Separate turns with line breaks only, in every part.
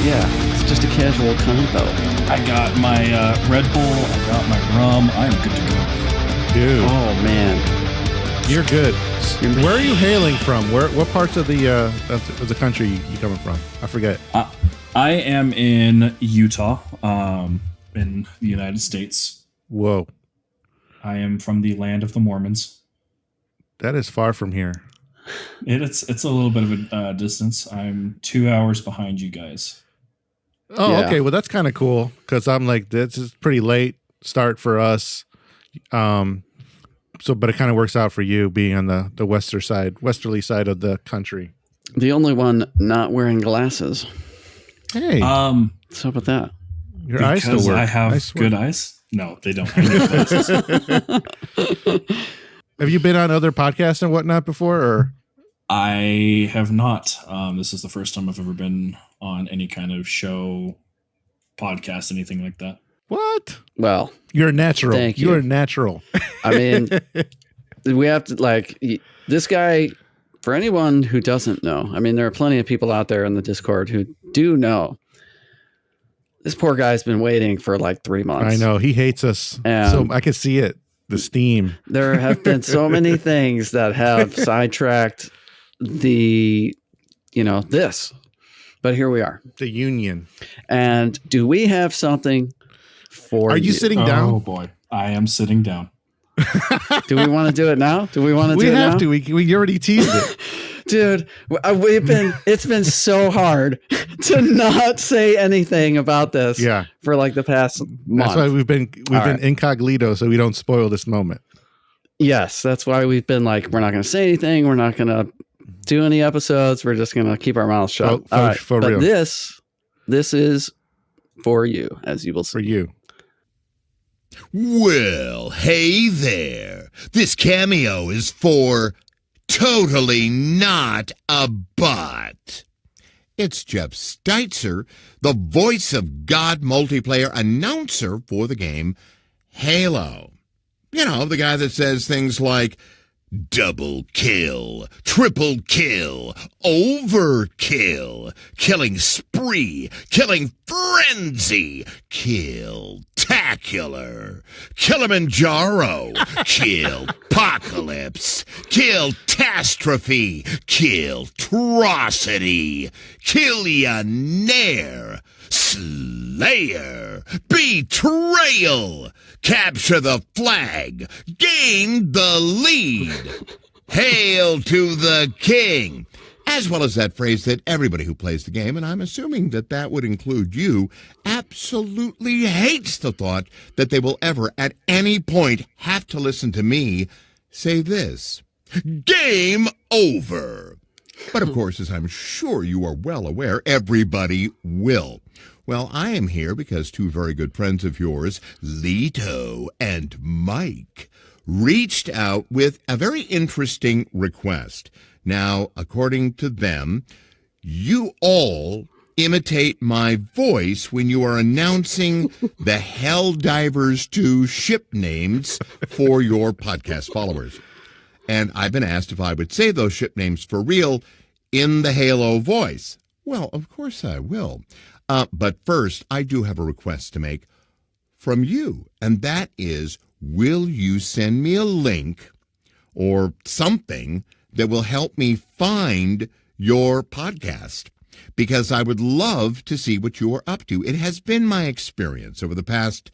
Yeah, it's just a casual convo.
I got my Red Bull. I got my rum. I am good to go.
Dude.
Oh, man.
You're good. Where are you hailing from? What parts of the country you coming from? I forget.
I am in Utah, in the United States.
Whoa.
I am from the land of the Mormons.
That is far from here.
It's a little bit of a distance. I'm 2 hours behind you guys.
Oh,
Yeah.
okay. Well, that's kind of cool because I'm like, this is pretty late start for us. But it kind of works out for you being on the westerly side of the country.
The only one not wearing glasses.
Hey,
What's up with that?
your eyes still
because
work.
I have good eyes. No, they don't. I need glasses.
Have you been on other podcasts and whatnot before? Or
I have not. This is the first time I've ever been on any kind of show, podcast, anything like that.
what?
Well,
You're natural.
Thank you.
You're natural.
I mean, we have to, this guy, for anyone who doesn't know, I mean, there are plenty of people out there in the Discord who do know. This poor guy's been waiting for 3 months.
I know. He hates us. So I can see it. The steam.
There have been so many things that have sidetracked this. But here we are.
The union.
And do we have something for
Are you sitting down?
Oh boy, I am sitting down.
Do we want to do it now? Do we want to do it now?
We have to. We already teased it.
Dude, it's been so hard to not say anything about this for the past month.
That's why we've been incognito so we don't spoil this moment.
Yes, that's why we've been we're not going to say anything. We're not going to do any episodes. We're just going to keep our mouths shut.
For
but
real.
This is for you, as you will see.
For you.
Well, hey there. This cameo is for Totally Not a Bot. It's Jeff Steitzer, the voice of God multiplayer announcer for the game Halo. You know, the guy that says things like double kill, triple kill, overkill, killing spree, killing frenzy, kill-tacular, Kilimanjaro, kill-pocalypse, kill-tastrophe, kill-trocity, Killionaire, Slayer, Betrayal, Capture the flag, gain the lead, hail to the king, as well as that phrase that everybody who plays the game, and I'm assuming that would include you, absolutely hates the thought that they will ever at any point have to listen to me say this: game over. But of course, as I'm sure you are well aware, everybody will. Well, I am here because two very good friends of yours, Leto and Mike, reached out with a very interesting request. Now, according to them, you all imitate my voice when you are announcing the Helldivers 2 ship names for your podcast followers. And I've been asked if I would say those ship names for real in the Halo voice. Well, of course I will. But first, I do have a request to make from you, and that is, will you send me a link or something that will help me find your podcast? Because I would love to see what you are up to. It has been my experience over the past,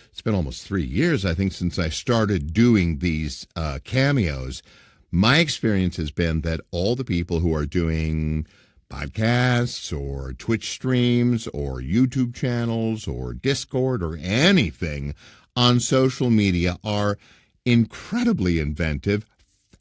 it's been almost 3 years, I think, since I started doing these cameos. My experience has been that all the people who are doing podcasts or Twitch streams or YouTube channels or Discord or anything on social media are incredibly inventive,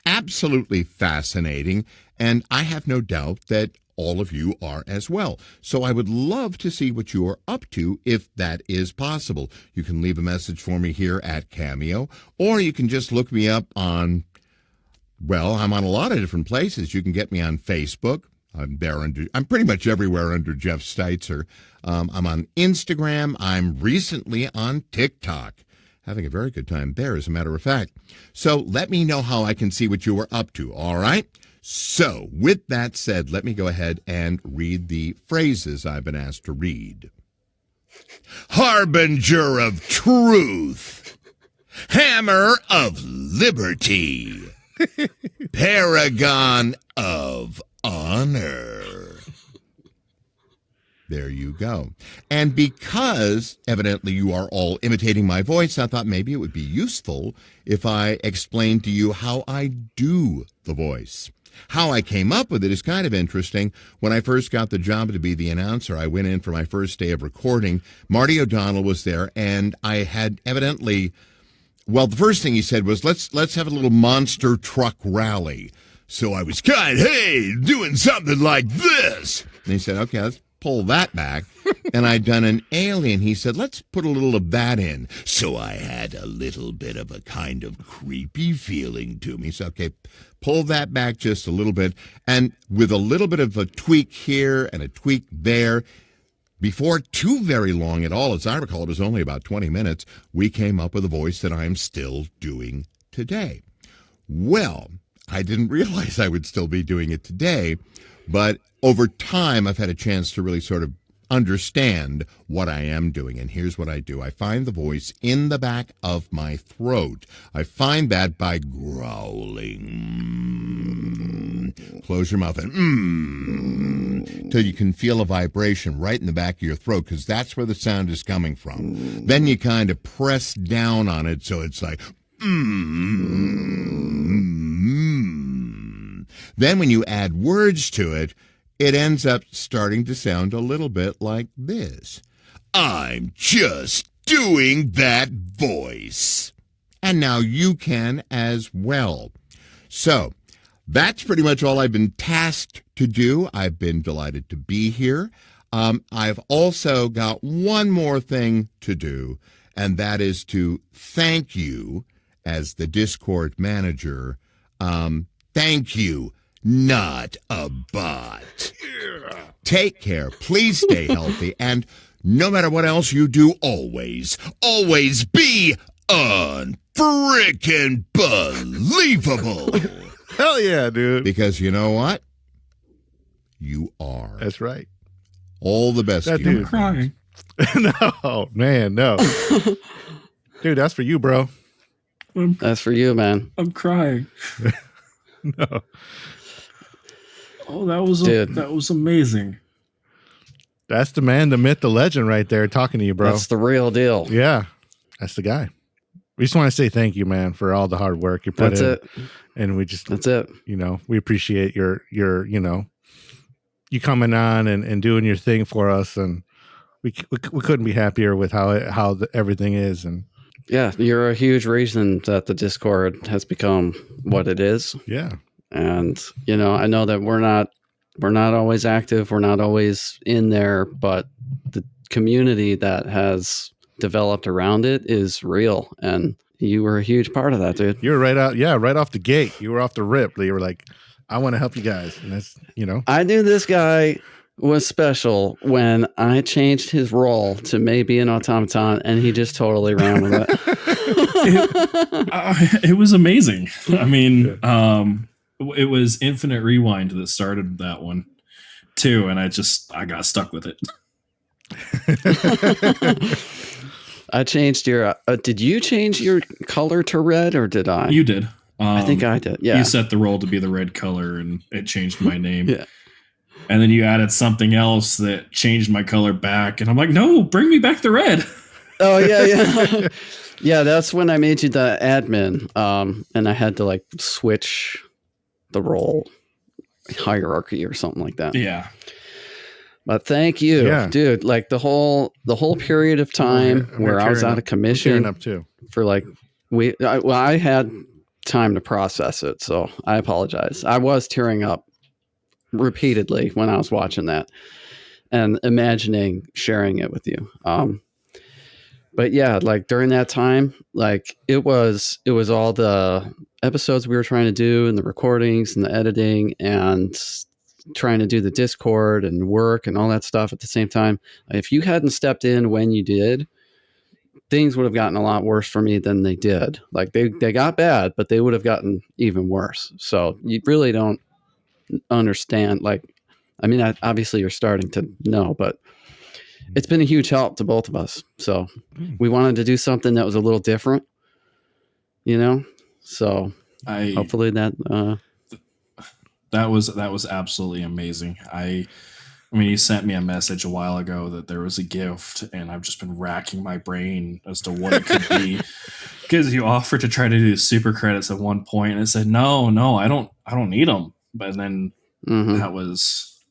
absolutely fascinating, and I have no doubt that all of you are as well. So I would love to see what you are up to if that is possible. You can leave a message for me here at Cameo, or you can just look me up on, well, I'm on a lot of different places. You can get me on Facebook. I'm pretty much everywhere under Jeff Steitzer. I'm on Instagram. I'm recently on TikTok. Having a very good time there, as a matter of fact. So let me know how I can see what you are up to, all right? So, with that said, let me go ahead and read the phrases I've been asked to read. Harbinger of truth. Hammer of liberty. Paragon of honor. There you go. And because evidently you are all imitating my voice, I thought maybe it would be useful if I explained to you how I do the voice. How I came up with it is kind of interesting. When I first got the job to be the announcer, I went in for my first day of recording. Marty O'Donnell was there, and I had evidently, well, the first thing he said was, let's have a little monster truck rally. So I was kind of, hey, doing something like this. And he said, okay, let's pull that back. And I'd done an alien. He said, let's put a little of that in. So I had a little bit of a kind of creepy feeling to me. So, okay, pull that back just a little bit. And with a little bit of a tweak here and a tweak there, before too very long at all, as I recall, it was only about 20 minutes, we came up with a voice that I'm still doing today. Well, I didn't realize I would still be doing it today, but over time, I've had a chance to really sort of understand what I am doing. And here's what I do. I find the voice in the back of my throat. I find that by growling. Close your mouth and till you can feel a vibration right in the back of your throat, because that's where the sound is coming from. Then you kind of press down on it so it's like Then when you add words to it, it ends up starting to sound a little bit like this. I'm just doing that voice. And now you can as well. So that's pretty much all I've been tasked to do. I've been delighted to be here. I've also got one more thing to do, and that is to thank you as the Discord manager. Thank you. Not a bot. Take care. Please stay healthy. And no matter what else you do, always be unfrickin' believable.
Hell yeah, dude.
Because you know what? You are.
That's right.
All the best to you.
I'm crying.
No, man, no. Dude, that's for you, bro.
That's for you, man.
I'm crying.
No.
Oh, that was amazing.
That's the man, the myth, the legend right there talking to you, bro.
That's the real deal.
Yeah, that's the guy. We just want to say thank you, man, for all the hard work you put in.
That's it.
And we just,
That's it.
you know, we appreciate your, you know, you coming on and doing your thing for us. And we couldn't be happier with how everything is. And
Yeah, you're a huge reason that the Discord has become what it is.
yeah.
And, you know, I know that we're not always active. We're not always in there, but the community that has developed around it is real. And you were a huge part of that, dude.
You were right off the gate. You were off the rip. You were like, I want to help you guys. And that's, you know,
I knew this guy was special when I changed his role to maybe an automaton, and he just totally ran with it.
It was amazing. I mean, it was Infinite Rewind that started that one too, and I got stuck with it.
I changed your. Did you change your color to red, or did I?
You did.
I think I did. Yeah.
You set the role to be the red color, and it changed my name.
Yeah.
And then you added something else that changed my color back, and I'm like, no, bring me back the red.
Oh yeah. Yeah, that's when I made you the admin, and I had to like switch the role hierarchy or something like that.
Yeah.
But thank you, dude. Like the whole period of time where I was out of commission
up too.
for like I had time to process it, so I apologize. I was tearing up repeatedly when I was watching that and imagining sharing it with you. But yeah, like during that time, like it was all the episodes we were trying to do and the recordings and the editing and trying to do the Discord and work and all that stuff at the same time. If you hadn't stepped in when you did, things would have gotten a lot worse for me than they did. Like they got bad, but they would have gotten even worse. So you really don't understand. Like, I mean, obviously you're starting to know, but it's been a huge help to both of us. So we wanted to do something that was a little different, you know? So hopefully that
was absolutely amazing. I mean, you sent me a message a while ago that there was a gift, and I've just been racking my brain as to what it could be. Because you offered to try to do super credits at one point, and I said, no, I don't need them. But then that was,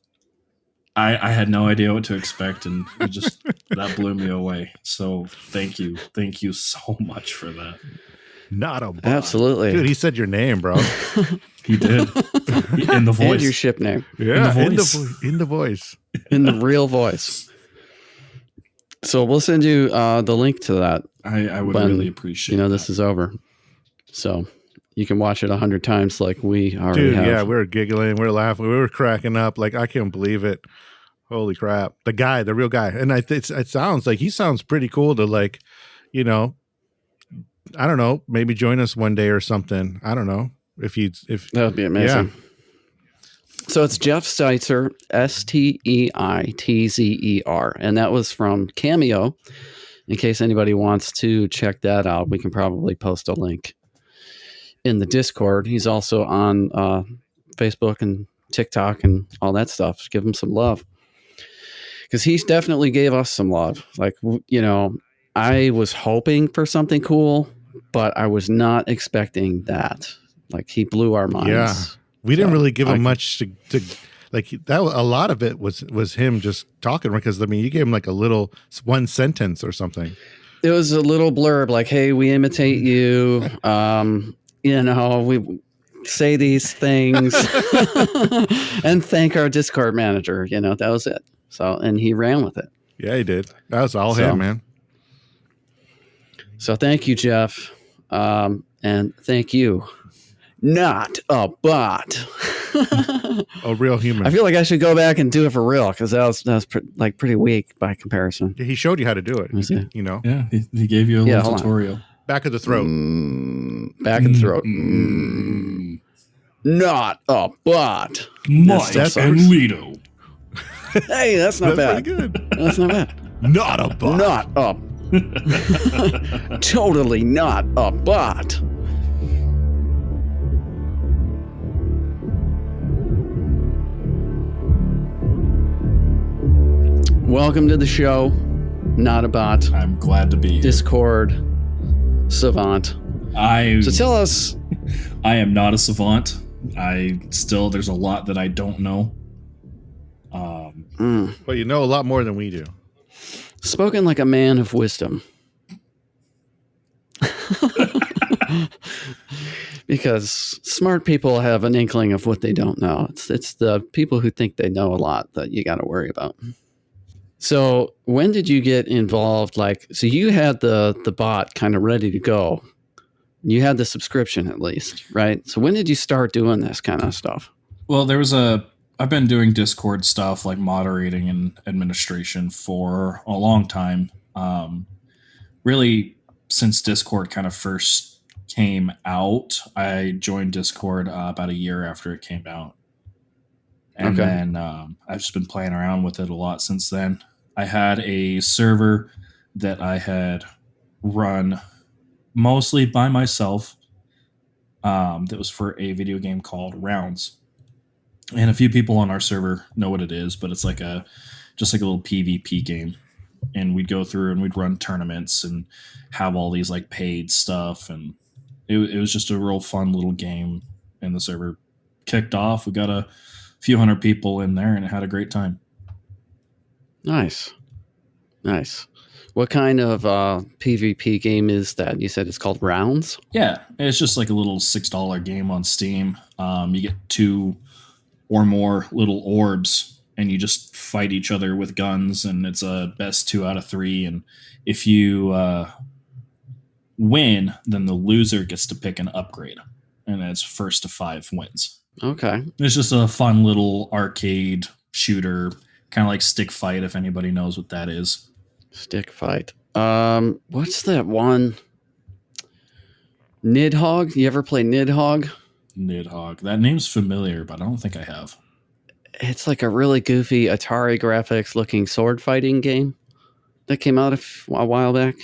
I had no idea what to expect, and that blew me away. So thank you so much for that.
Not a bot.
Absolutely,
dude. He said your name, bro.
He did. In the voice.
And your ship name.
Yeah,
in the
voice.
In the real voice. So we'll send you the link to that.
I would really appreciate
this is over. So you can watch it 100 times like we already have.
Yeah, we were giggling, we were laughing, we were cracking up. Like, I can't believe it. Holy crap. The real guy. And it sounds like he sounds pretty cool to, like, you know, I don't know, maybe join us one day or something. I don't know. If that
would be amazing. Yeah. So it's Jeff Steitzer, Steitzer, and that was from Cameo. In case anybody wants to check that out, we can probably post a link in the Discord. He's also on Facebook and TikTok and all that stuff. Just give him some love, because he definitely gave us some love. Like, you know, I was hoping for something cool, but I was not expecting that. Like, he blew our minds.
Yeah, we didn't really give him much to like that. A lot of it was him just talking, because I mean, you gave him like a little one sentence or something.
It was a little blurb, like, "Hey, we imitate you. You know, we say these things and thank our Discord manager." You know, that was it. So, and he ran with it.
Yeah, he did. That was all him, man.
So thank you, Jeff, and thank you. Not a bot.
A real human.
I feel like I should go back and do it for real, because that was pretty weak by comparison.
He showed you how to do it. You know.
Yeah, he gave you a little tutorial.
Back of the throat.
Back of the throat. Not a bot.
Mike and Lito.
Hey, that's not bad.
Pretty good.
That's not bad.
Not a bot.
Not a. Totally not a bot. Welcome to the show. Not a bot.
I'm glad to be here.
Discord savant. So tell us.
I am not a savant. There's a lot that I don't know.
But you know a lot more than we do.
Spoken like a man of wisdom. Because smart people have an inkling of what they don't know. It's the people who think they know a lot that you got to worry about. So when did you get involved? Like, so you had the bot kind of ready to go. You had the subscription at least, right? So when did you start doing this kind of stuff?
Well, I've been doing Discord stuff, like moderating and administration, for a long time. Really, since Discord kind of first came out, I joined Discord about a year after it came out. And then I've just been playing around with it a lot since then. I had a server that I had run mostly by myself that was for a video game called Rounds. And a few people on our server know what it is, but it's just like a little PvP game. And we'd go through and we'd run tournaments and have all these like paid stuff. And it was just a real fun little game. And the server kicked off. We got a few hundred people in there and it had a great time.
Nice. What kind of PvP game is that? You said it's called Rounds?
Yeah, it's just like a little $6 game on Steam. You get 2 or more little orbs and you just fight each other with guns, and it's a best 2 out of 3. And if you win, then the loser gets to pick an upgrade, and it's 1st to 5 wins.
Okay.
It's just a fun little arcade shooter, kind of like Stick Fight, if anybody knows what that is.
Stick Fight. What's that one? Nidhogg? You ever play Nidhogg?
Nidhogg. That name's familiar, but I don't think I have.
It's like a really goofy Atari graphics looking sword fighting game that came out a while back.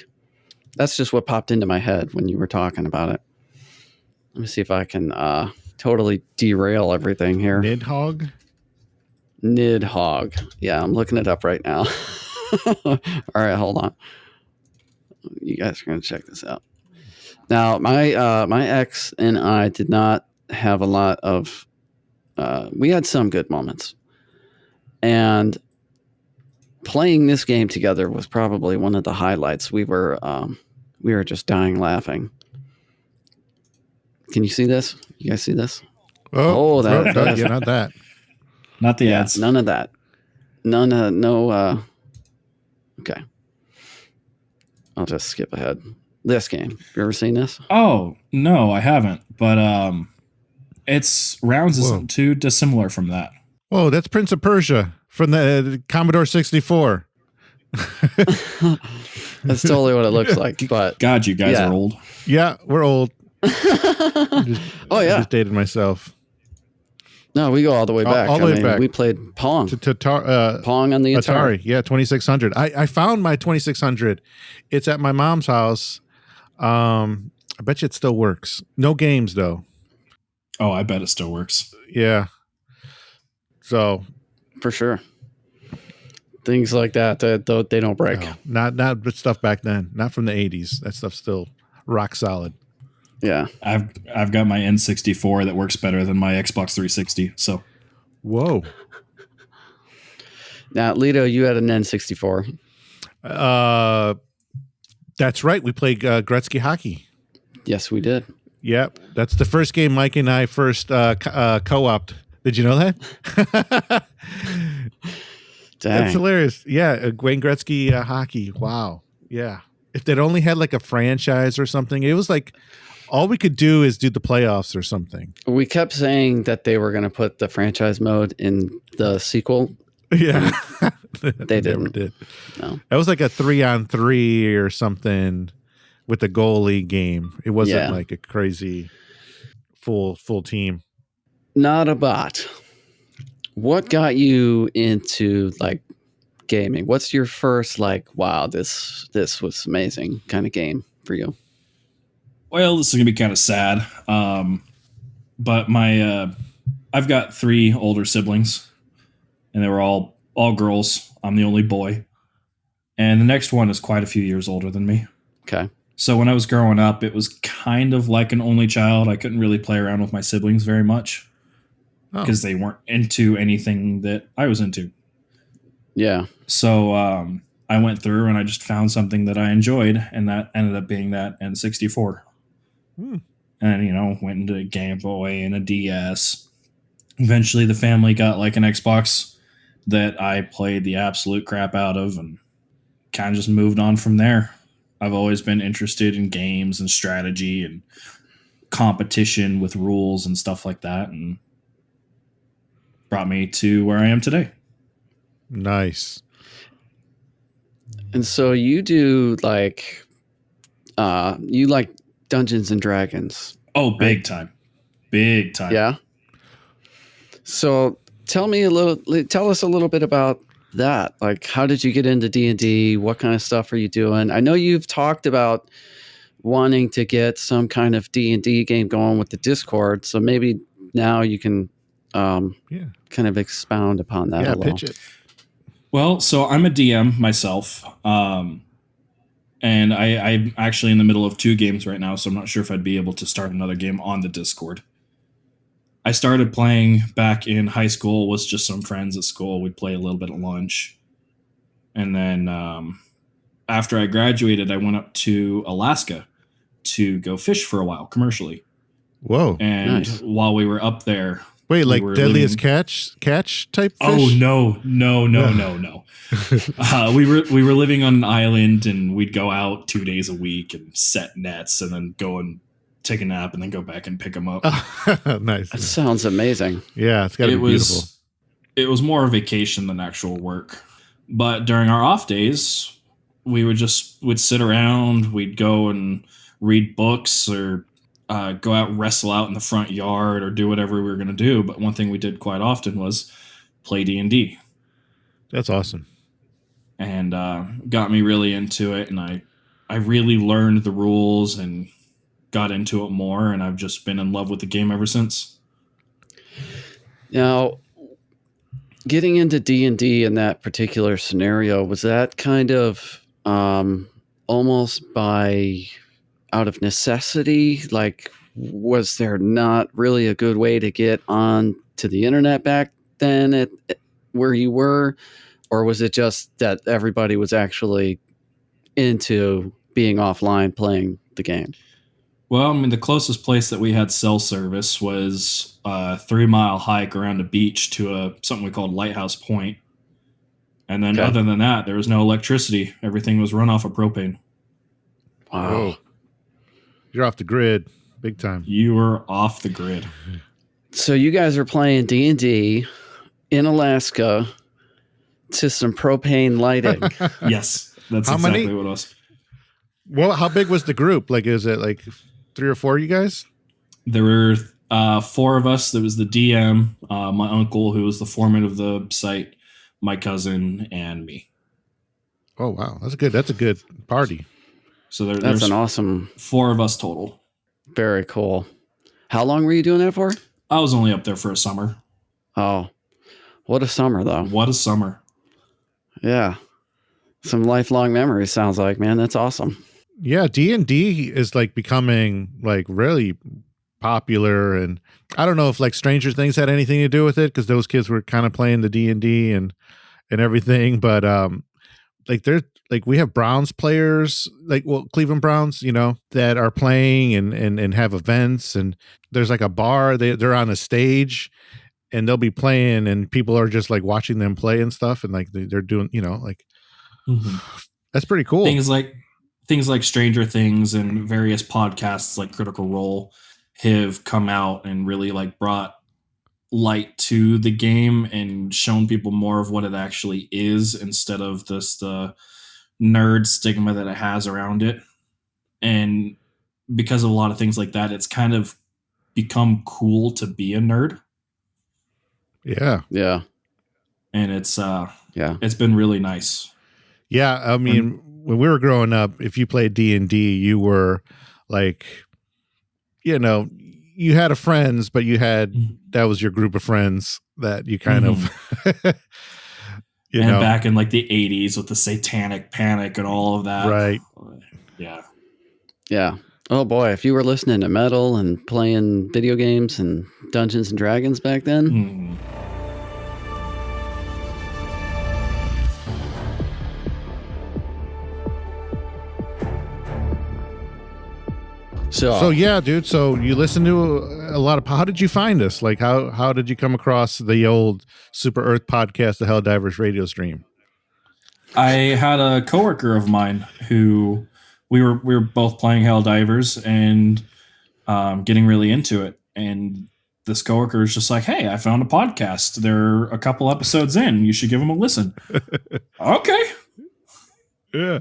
That's just what popped into my head when you were talking about it. Let me see if I can totally derail everything here.
Nidhogg?
Nidhogg. Yeah, I'm looking it up right now. All right, hold on. You guys are going to check this out. Now, my ex and I did not have a lot of... we had some good moments. And playing this game together was probably one of the highlights. We were just dying laughing. Can you see this? You guys see this?
Oh, yeah, not that.
Not the ads.
None of that. No. Okay. I'll just skip ahead. This game. You ever seen this?
Oh, no, I haven't. But its rounds isn't too dissimilar from that.
Oh, that's Prince of Persia from the Commodore 64.
That's totally what it looks like. But
God, you guys are old.
Yeah, we're old.
Oh yeah,
I just dated myself.
No, we go all the way back.
All the way back.
We played Pong. Pong on the Atari.
Yeah, 2600. I found my 2600. It's at my mom's house. I bet you it still works. No games though.
Oh, I bet it still works.
Yeah. So,
for sure. Things like that, they don't break.
No, not stuff back then. Not from the 80s. That stuff's still rock solid.
Yeah.
I've got my N64 that works better than my Xbox 360. So,
whoa.
Now, Lito, you had an N64.
That's right. We played Gretzky hockey.
Yes, we did.
Yep. That's the first game Mike and I first co-opted. Did you know that?
Dang.
That's hilarious. Yeah, Wayne Gretzky hockey. Wow. Yeah. If they'd only had like a franchise or something, it was like all we could do is do the playoffs or something.
We kept saying that they were going to put the franchise mode in the sequel.
Yeah.
They didn't.
Never did.
No.
That was like a 3-on-3 or something with the goalie game. It wasn't like a crazy full team.
Not a bot. What got you into like gaming? What's your first like, wow, this was amazing kind of game for you?
Well, this is gonna be kind of sad, but my I've got 3 older siblings, and they were all girls. I'm the only boy, and the next one is quite a few years older than me.
Okay.
So when I was growing up, it was kind of like an only child. I couldn't really play around with my siblings very much because they weren't into anything that I was into. Yeah. So I went through and I just found something that I enjoyed, and that ended up being that N64. And, went into a Game Boy and a DS. Eventually the family got like an Xbox that I played the absolute crap out of, and kind of just moved on from there. I've always been interested in games and strategy and competition with rules and stuff like that, and brought me to where I am today.
Nice.
And so you do like, you like Dungeons and Dragons.
Oh, big time. Big time.
Yeah. So tell us a little bit about that. Like, how did you get into D&D? What kind of stuff are you doing? I know you've talked about wanting to get some kind of D&D game going with the Discord. So maybe now you can kind of expound upon that a little.
Pitch it.
Well, so I'm a DM myself. And I'm actually in the middle of 2 games right now, so I'm not sure if I'd be able to start another game on the Discord. I started playing back in high school, was just some friends at school. We'd play a little bit at lunch. And then after I graduated, I went up to Alaska to go fish for a while commercially.
Whoa.
And
nice.
While we were up there...
Wait, like Deadliest Catch type fish?
Oh, no. We were living on an island, and we'd go out 2 days a week and set nets and then go and take a nap and then go back and pick them up.
Nice.
That sounds amazing.
Yeah, it's got to be beautiful.
It was more a vacation than actual work. But during our off days, we'd sit around, we'd go and read books or go out and wrestle out in the front yard or do whatever we were going to do. But one thing we did quite often was play D&D.
That's awesome.
And got me really into it. And I really learned the rules and got into it more. And I've just been in love with the game ever since.
Now, getting into D&D in that particular scenario, was that kind of almost by out of necessity? Like, was there not really a good way to get on to the internet back then at where you were? Or was it just that everybody was actually into being offline playing the game?
Well, I mean, the closest place that we had cell service was a 3-mile hike around a beach to something we called Lighthouse Point. And then other than that, there was no electricity. Everything was run off of propane.
Wow.
Whoa. You're off the grid big time.
You were off the grid.
So you guys are playing D&D in Alaska to some propane lighting.
Yes, that's
How
exactly
many?
what it was.
Well, how big was the group? Like, is it like 3 or 4 of you guys?
There were 4 of us. There was the DM, my uncle, who was the foreman of the site, my cousin, and me.
Oh, wow. That's a good party.
So
That's
there's
an awesome,
4 of us total.
very cool. How long were you doing that for?
I was only up there for a summer.
Oh, what a summer, though.
What a summer.
Yeah. Some lifelong memories, sounds like, man. That's awesome.
Yeah, D&D is like becoming like really popular, and I don't know if like Stranger Things had anything to do with it, because those kids were kind of playing the D&D and everything, but like there's like we have Browns players, like, well, Cleveland Browns, you know, that are playing and have events, and there's like a bar, they're on a stage and they'll be playing and people are just like watching them play and stuff, and like they're doing, you know, like that's pretty cool.
Things like Stranger Things and various podcasts like Critical Role have come out and really like brought light to the game and shown people more of what it actually is, instead of just the nerd stigma that it has around it. And because of a lot of things like that, it's kind of become cool to be a nerd.
Yeah.
Yeah.
And it's been really nice.
Yeah, I mean, when we were growing up, if you played D&D, you were like, you know, you had a friends, but you had, that was your group of friends that you kind of, you know.
Back in like the 80s with the Satanic Panic and all of that.
Right.
Yeah.
Yeah. Oh boy, if you were listening to metal and playing video games and Dungeons and Dragons back then.
So yeah, dude. So you listen to a lot of. How did you find us? Like, how did you come across the old Super Earth podcast, the Helldivers radio stream?
I had a coworker of mine who we were both playing Helldivers and getting really into it. And this coworker is just like, "Hey, I found a podcast. They're a couple episodes in. You should give them a listen." Okay.
Yeah.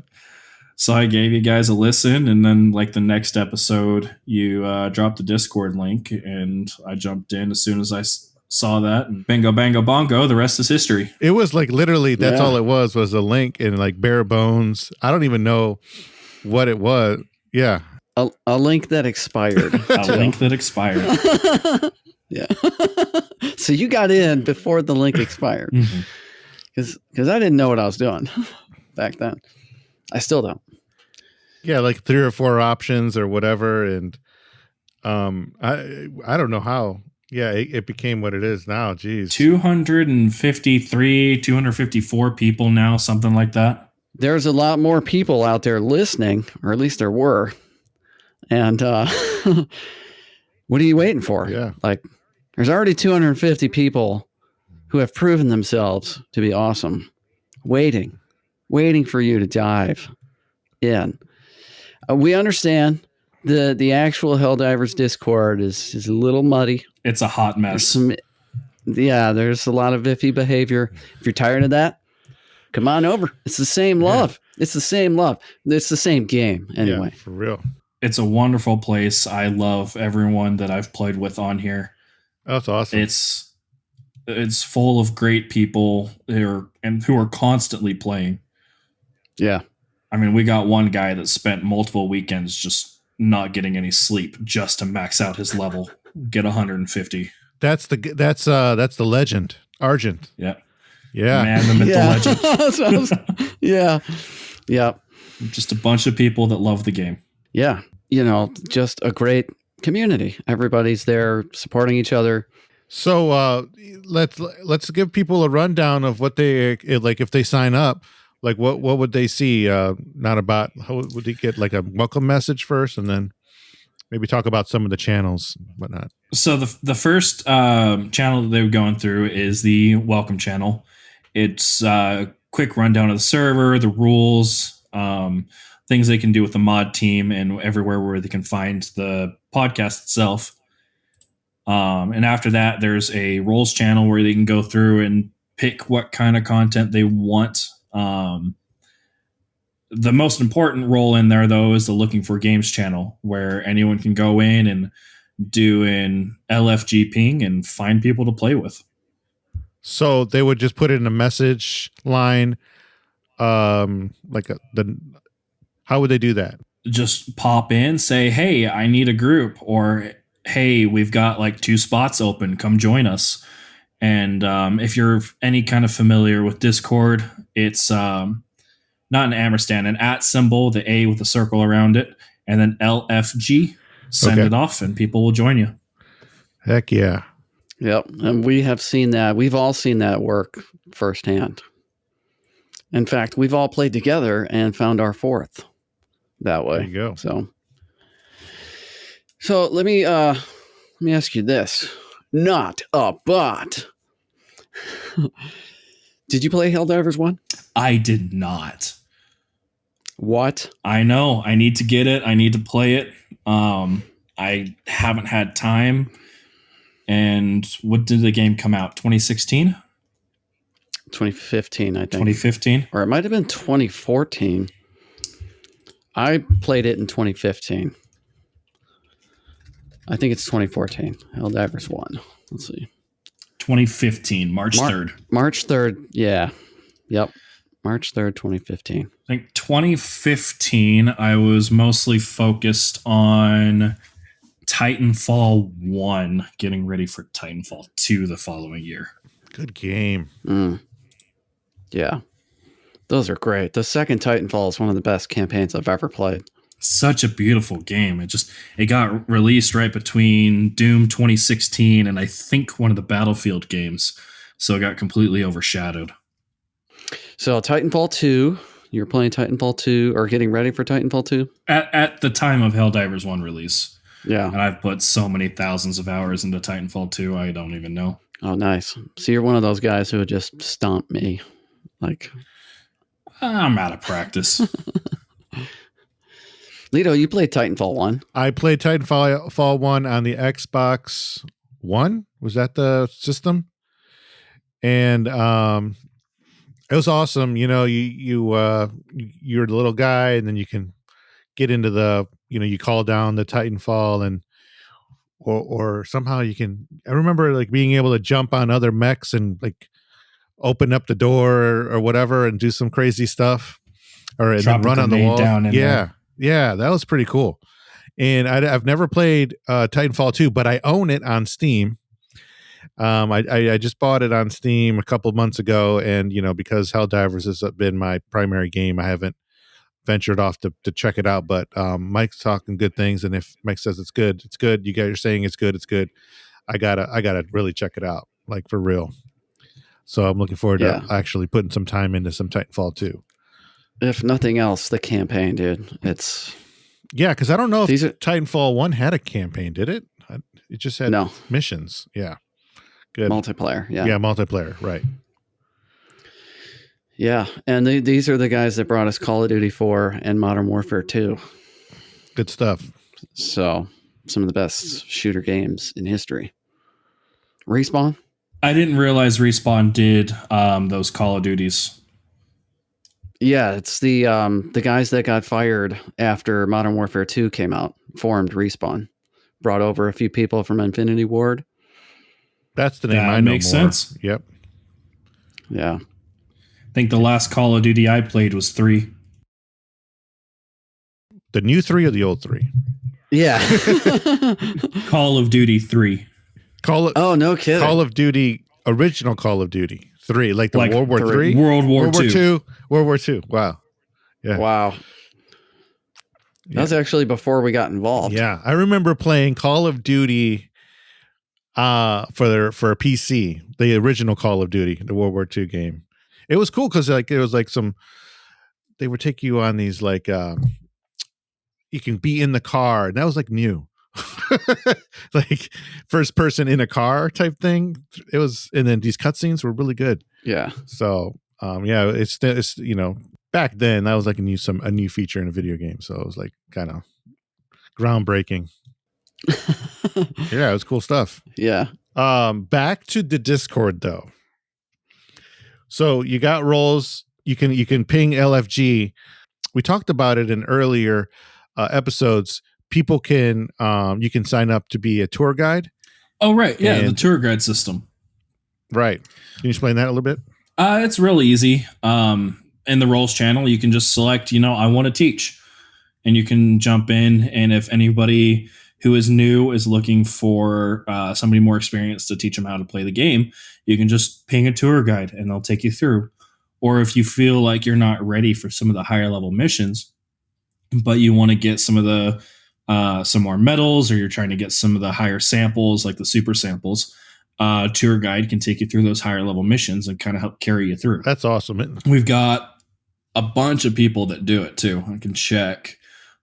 So I gave you guys a listen, and then like the next episode, you dropped the Discord link, and I jumped in as soon as I saw that, and bingo, bango, bongo, the rest is history.
It was like literally that's all it was a link and like bare bones. I don't even know what it was. Yeah.
A link that expired.
A link that expired.
Yeah. So you got in before the link expired. Because I didn't know what I was doing back then. I still don't.
Yeah, like 3 or 4 options or whatever, and I don't know how. Yeah, it became what it is now. Jeez,
253, 254 people now, something like that.
There's a lot more people out there listening, or at least there were. And what are you waiting for?
Yeah,
like there's already 250 people who have proven themselves to be awesome, waiting for you to dive in. We understand the actual Helldivers Discord is a little muddy.
It's a hot mess.
There's a lot of iffy behavior. If you're tired of that, come on over. It's the same love. It's the same love. It's the same game anyway.
Yeah, for real.
it's a wonderful place. I love everyone that I've played with on here.
That's awesome.
It's full of great people who are constantly playing.
Yeah.
I mean, we got one guy that spent multiple weekends just not getting any sleep just to max out his level, get 150.
That's the legend, Argent.
Yeah.
Yeah.
Man, the myth, the legend.
Yeah. Yeah.
Just a bunch of people that love the game.
Yeah. Just a great community. Everybody's there supporting each other.
So let's give people a rundown of what they like if they sign up. Like what would they see? Not about how would they get like a welcome message first, and then maybe talk about some of the channels and whatnot.
So the first channel that they were going through is the welcome channel. It's a quick rundown of the server, the rules, things they can do with the mod team, and everywhere where they can find the podcast itself. And after that, there's a roles channel where they can go through and pick what kind of content they want. The most important role in there, though, is the Looking for Games channel, where anyone can go in and do an LFG ping and find people to play with.
So they would just put it in a message line, how would they do that?
Just pop in, say, hey, I need a group, or hey, we've got like 2 spots open, come join us. And if you're any kind of familiar with Discord, it's not an ampersand, an @ symbol, the A with a circle around it, and then LFG. Send it off, and people will join you.
Heck yeah.
Yep. And we have seen that. We've all seen that work firsthand. In fact, we've all played together and found our 4th that way.
There you go.
So let me ask you this. Not a bot. Did you play Helldivers 1?
I did not.
What?
I know. I need to get it. I need to play it. I haven't had time. And what did the game come out? 2016?
2015, I think.
2015?
Or it might have been 2014. I played it in 2015. I think it's 2014. Helldivers 1. Let's see.
2015, March 3rd.
March 3rd, yeah. Yep. March 3rd, 2015.
I think 2015, I was mostly focused on Titanfall 1, getting ready for Titanfall 2 the following year.
Good game.
Yeah. Those are great. The second Titanfall is one of the best campaigns I've ever played.
Such a beautiful game. It got released right between Doom 2016 and I think one of the Battlefield games. So it got completely overshadowed.
So Titanfall 2, you're playing Titanfall 2 or getting ready for Titanfall 2?
At the time of Helldivers 1 release.
Yeah.
And I've put so many thousands of hours into Titanfall 2, I don't even know.
Oh, nice. So you're one of those guys who would just stomp me. Like,
I'm out of practice.
Lito, you played Titanfall 1.
I played Titanfall 1 on the Xbox One. Was that the system? And it was awesome. You know, you're the little guy, and then you can get into the, you call down the Titanfall, and or somehow you can. I remember like being able to jump on other mechs and like open up the door or whatever and do some crazy stuff, and then run on the wall. Yeah, that was pretty cool. And I've never played Titanfall 2, but I own it on Steam. I just bought it on Steam a couple of months ago, and because Helldivers has been my primary game, I haven't ventured off to check it out. But Mike's talking good things, and if Mike says it's good, it's good. You guys are saying it's good, it's good. I gotta really check it out, like for real. So I'm looking forward to actually putting some time into some Titanfall 2.
If nothing else, the campaign, dude. It's
because I don't know if Titanfall 1 had a campaign, did it? It just had missions. Yeah. Good.
Multiplayer. Yeah,
multiplayer. Right.
Yeah, and these are the guys that brought us Call of Duty 4 and Modern Warfare 2.
Good stuff.
So, some of the best shooter games in history. Respawn?
I didn't realize Respawn did those Call of Duties.
Yeah, it's the guys that got fired after Modern Warfare 2 came out, formed Respawn, brought over a few people from Infinity Ward.
That's the name
That
I know
makes
more.
sense.
Yep.
Yeah.
I think the last Call of Duty I played was 3.
The new 3 or the old 3?
Yeah.
Call of Duty 3.
Oh, no kidding.
Call of Duty, original Call of Duty 3, like the
Like
World War 3?
World War
World War
II.
2. World War 2. Wow. Yeah.
Wow. That was actually before we got involved.
Yeah. I remember playing Call of Duty for a PC, the original Call of Duty, the World War II game. It was cool because like it was like they would take you on these like you can be in the car, and that was like new. Like first person in a car type thing. It was, and then these cutscenes were really good.
Yeah.
So yeah, it's back then that was like a new feature in a video game. So it was like kind of groundbreaking. Yeah, it was cool stuff.
Yeah.
Back to the Discord though. So you got roles. You can ping LFG. We talked about it in earlier episodes. People can you can sign up to be a tour guide.
Oh, right. Yeah, the
And-
tour guide system.
Right. Can you explain that a little bit?
It's real easy. In the roles channel, you can just select, I want to teach. And you can jump in. And if anybody who is new is looking for somebody more experienced to teach them how to play the game, you can just ping a tour guide and they'll take you through. Or if you feel like you're not ready for some of the higher level missions, but you want to get some of the some more medals, or you're trying to get some of the higher samples, like the super samples, tour guide can take you through those higher level missions and kind of help carry you through.
That's awesome.
We've got a bunch of people that do it too. I can check,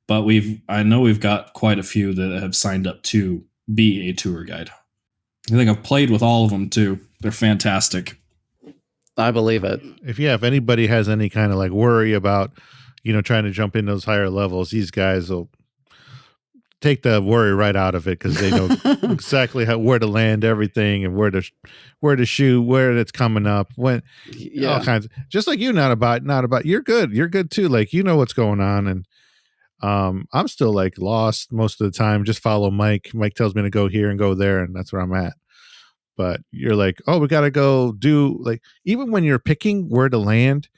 but I know we've got quite a few that have signed up to be a tour guide. I think I've played with all of them too. They're fantastic.
I believe it.
If anybody has any kind of like worry about, trying to jump in those higher levels, these guys will take the worry right out of it because they know exactly where to land everything and where to shoot, where it's coming up, when all kinds. Just like you, not about. You're good too. Like what's going on, and I'm still like lost most of the time. Just follow Mike. Mike tells me to go here and go there, and that's where I'm at. But you're like, oh, we got to go do, like, even when you're picking where to land,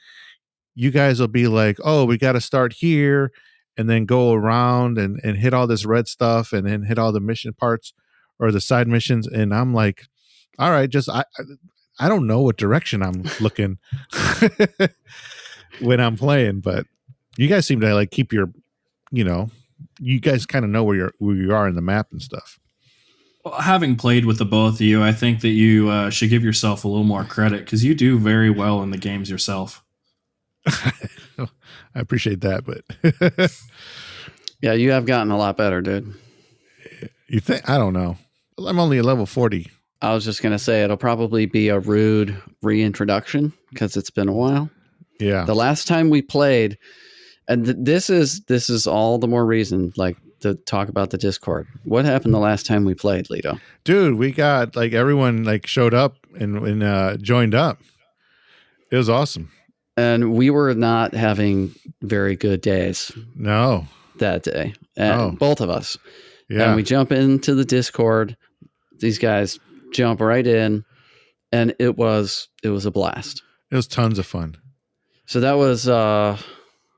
you guys will be like, oh, we got to start here and then go around and hit all this red stuff and then hit all the mission parts or the side missions. And I'm like, all right, I don't know what direction I'm looking when I'm playing, but you guys seem to like keep your, you guys kind of know where you are in the map and stuff.
Well, having played with the both of you, I think that you should give yourself a little more credit because you do very well in the games yourself.
I appreciate that, but
Yeah, you have gotten a lot better, dude.
you think? I don't know. I'm only at level 40.
I was just going to say it'll probably be a rude reintroduction because it's been a while.
Yeah.
The last time we played, and this is all the more reason, like, to talk about the Discord. What happened the last time we played, Lito?
Dude, we got like everyone like showed up and joined up. It was awesome.
And we were not having very good days
No.
that day. And both of us.
Yeah.
And we jump into the Discord. These guys jump right in, and it was a blast.
It was tons of fun.
So that was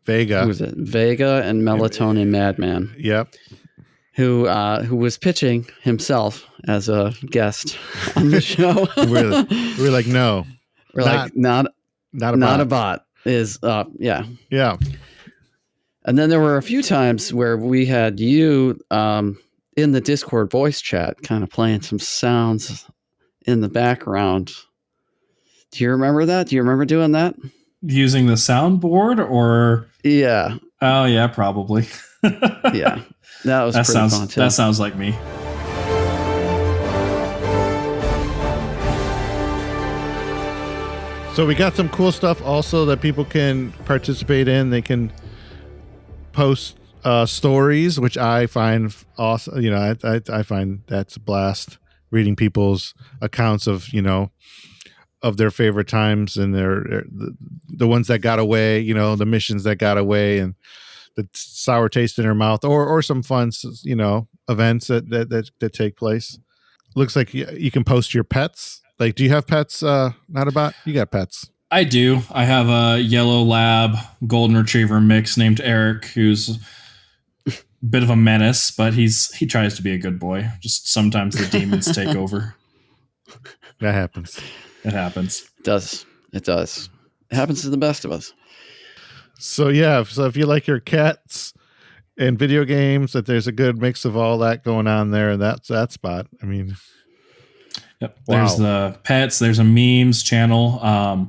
Vega.
who was it? Vega and Melatonin Madman,
Yep.
who was pitching himself as a guest on the show.
We're like, no.
We're like, not
Not
a bot is yeah.
Yeah.
And then there were a few times where we had you in the Discord voice chat kind of playing some sounds in the background. Do you remember that? Do you remember doing that?
Using the soundboard or?
Yeah.
Oh, yeah, probably.
Yeah. That was pretty fun too.
That sounds like me.
So we got some cool stuff also that people can participate in. They can post stories, which I find awesome. I find that's a blast, reading people's accounts of, of their favorite times and the ones that got away, the missions that got away and the sour taste in their mouth, or some fun, events that take place. Looks like you can post your pets. Like, do you have pets? Not about you got pets.
I do. I have a yellow lab golden retriever mix named Eric, who's a bit of a menace, but he tries to be a good boy. Just sometimes the demons take over.
That happens.
It happens.
It does. It happens to the best of us.
So yeah, if you like your cats and video games, that there's a good mix of all that going on there, and that's that spot. I mean,
yep.
Wow.
There's the pets. There's a memes channel. A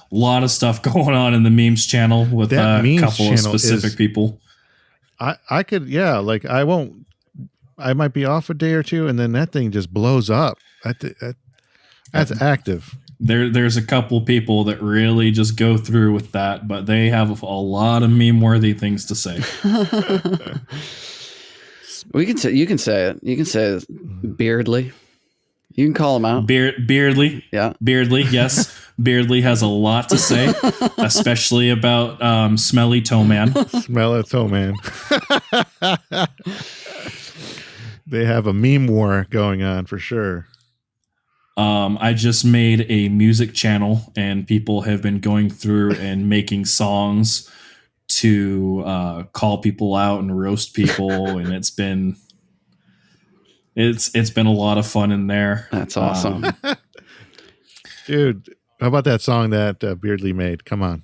lot of stuff going on in the memes channel with a couple of specific people.
I could, like I might be off a day or two, and then that thing just blows up. That's active.
There's a couple people that really just go through with that, but they have a lot of meme-worthy things to say.
You can say it. You can say Beardly. You can call him out.
Beardly.
Yeah.
Beardly, yes. Beardly has a lot to say, especially about Smelly Toe Man.
Smelly Toe Man. They have a meme war going on for sure.
I just made a music channel, and people have been going through and making songs to call people out and roast people, and it's been a lot of fun in there.
That's awesome.
Dude, how about that song that Beardly made? Come on.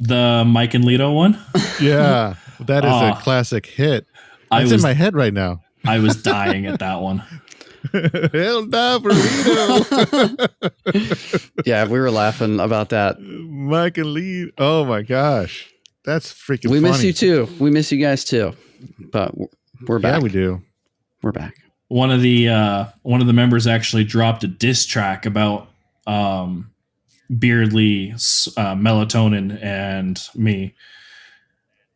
The Mike and Lito one?
Yeah, that is a classic hit. It's in my head right now.
I was dying at that one.
Helldivers.
Yeah, we were laughing about that.
Mike and Lee. Oh my gosh. That's freaking
We
funny.
miss you too. We miss you guys too. But we're back.
Yeah, we do.
We're back.
One of the members actually dropped a diss track about Beardly, Melatonin, and me.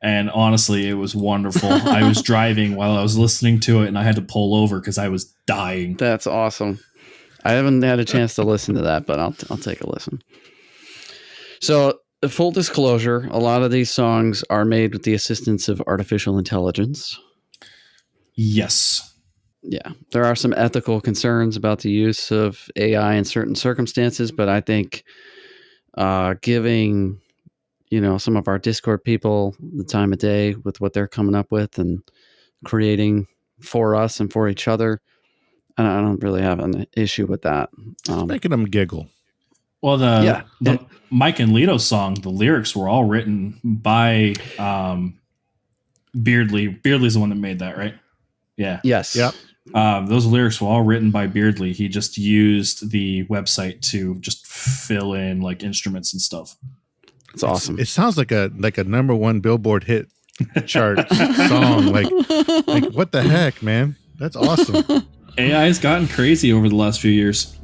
And honestly, it was wonderful. I was driving while I was listening to it, and I had to pull over because I was dying.
That's awesome. I haven't had a chance to listen to that, but I'll take a listen. So, full disclosure, a lot of these songs are made with the assistance of artificial intelligence.
Yes.
Yeah. There are some ethical concerns about the use of AI in certain circumstances, but I think giving some of our Discord people the time of day with what they're coming up with and creating for us and for each other, I don't really have an issue with that.
Making them giggle.
Well, the Mike and Lito song, the lyrics were all written by Beardly. Beardly's the one that made that, right? Yeah.
Yes.
Yep.
Those lyrics were all written by Beardly. He just used the website to just fill in like instruments and stuff.
It's awesome.
It sounds like a number one Billboard hit chart song. Like what the heck, man? That's awesome.
AI has gotten crazy over the last few years.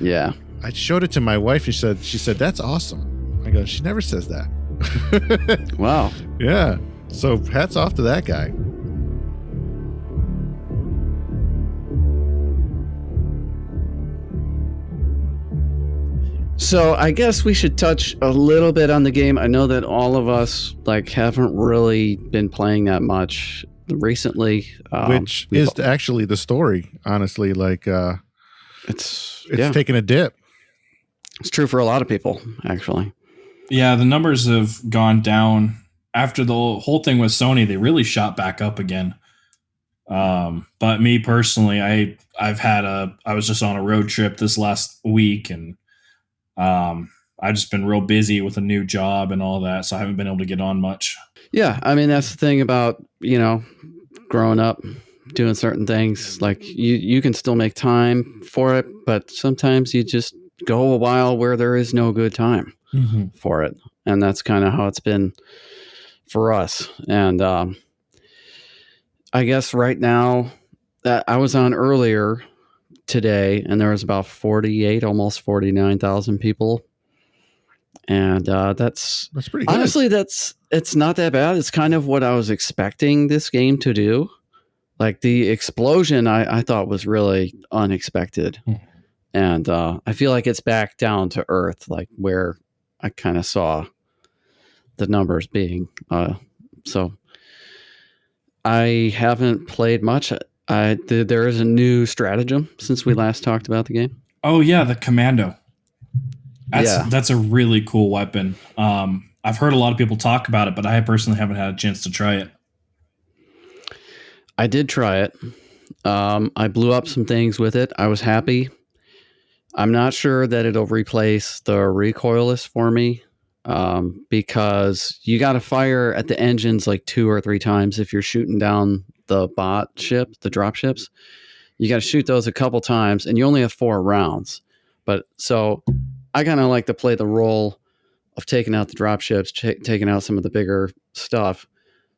Yeah.
I showed it to my wife. She said that's awesome. I go, she never says that.
Wow.
Yeah. So hats off to that guy.
So I guess we should touch a little bit on the game. I know that all of us haven't really been playing that much recently,
which is actually the story. Honestly, it's taking a dip.
It's true for a lot of people, actually.
Yeah, the numbers have gone down after the whole thing with Sony. They really shot back up again. But me personally, I was just on a road trip this last week, and I've just been real busy with a new job and all that, so I haven't been able to get on much. Yeah,
I mean, that's the thing about, growing up, doing certain things. Like, you can still make time for it, but sometimes you just go a while where there is no good time for it. And that's kind of how it's been for us. And I guess right now, that I was on earlier today, and there was about 48, almost 49,000 people. And that's
pretty good.
Honestly, it's not that bad. It's kind of what I was expecting this game to do. Like, the explosion I thought was really unexpected. And I feel like it's back down to earth, like where I kind of saw the numbers being. So I haven't played much. There is a new stratagem since we last talked about the game.
Oh yeah, the commando. That's a really cool weapon. I've heard a lot of people talk about it, but I personally haven't had a chance to try it.
I did try it. I blew up some things with it. I was happy. I'm not sure that it'll replace the recoilless for me, because you got to fire at the engines like 2 or 3 times if you're shooting down the bot ship, the drop ships. You got to shoot those a couple times, and you only have 4 rounds. But so I kind of like to play the role of taking out the drop ships, taking out some of the bigger stuff.